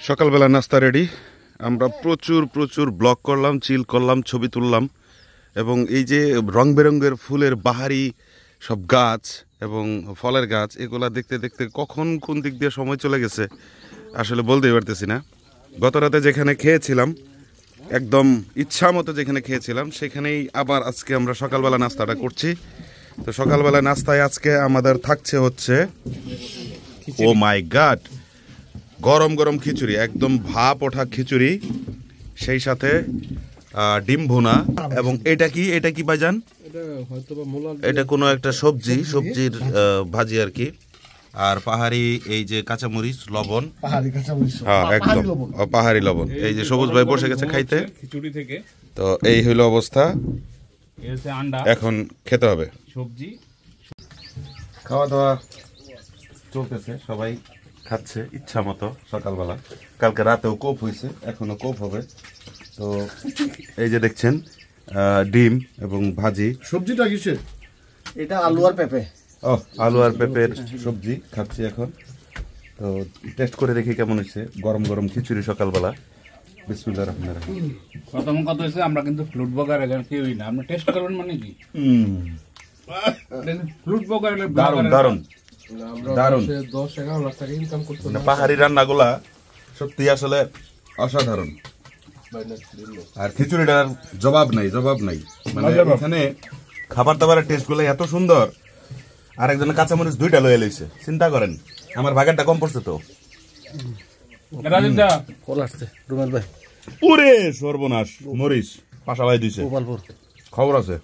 সকালবেলা নাস্তা রেডি। আমরা প্রচুর প্রচুর ব্লগ করলাম, চিল করলাম, ছবি তুললাম এবং এই যে রং বেরঙের ফুলের বাহারি সব গাছ এবং ফলের গাছ এগুলা দেখতে দেখতে কখন কোন দিক দিয়ে সময় চলে গেছে আসলে বলতেই পারতেছি না। গত রাতে যেখানে খেয়েছিলাম একদম ইচ্ছা মতো যেখানে খেয়েছিলাম সেখানেই আবার আজকে আমরা সকালবেলা নাস্তাটা করছি। তো সকালবেলা নাস্তায় আজকে আমাদের থাকছে হচ্ছে ও মাই গড গরম গরম খিচুড়ি, একদম ভাপ ওঠা খিচুড়ি, সেই সাথে ডিম ভুনা এবং এটা কি ভাইজান? এটা কোনো একটা সবজির ভাজি আর কি। আর পাহাড়ি এই যে কাঁচামরিচ লবণ, হ্যাঁ একদম পাহাড়ি লবণ। এই যে সবুজ ভাই বসে গেছে খাইতে খিচুড়ি থেকে। তো এই হইল অবস্থা, এখন খেতে হবে। সবজি খাওয়া দাওয়া চলতেছে, সবাই খাচ্ছে ইচ্ছা মতো সকালবেলা। কালকে রাতেও কোপ হয়েছে, এখনো কোপ হবে। তো এই যে দেখছেন ডিম এবং ভাজি। সবজিটা কিসের? এটা আলু আর পেঁপে। ও আলু আর পেঁপের সবজি খাচ্ছি এখন। তো টেস্ট করে দেখি কেমন হয়েছে গরম গরম খিচুড়ি সকালবেলা। বিসমিল্লাহির রহমানির রহিম। প্রথম কথা হচ্ছে আমরা কিন্তু ফ্লুট ব্লগার এখানে কেউই না, আমরা টেস্ট করবেন মানে কি ফ্লুট ব্লগার দারুণ দারুণ দারুণ। 10-11 লাখ টাকা ইনকাম করতে না। পাহাড়ি রান্নাগুলা সত্যি আসলে অসাধারণ। আর খিচুড়িটার জবাব নাই মানে এখানে খাবার দাবারের টেস্ট গুলো এত সুন্দর। আর একজনের কাঁচামরিচ 2টা লয়ে লইছে, চিন্তা করেন আমার ভাগেরটা কম পড়ছে। তো ওরে সর্বনাশ, মরিচ পাশা ভাই দিছে, খবর আছে।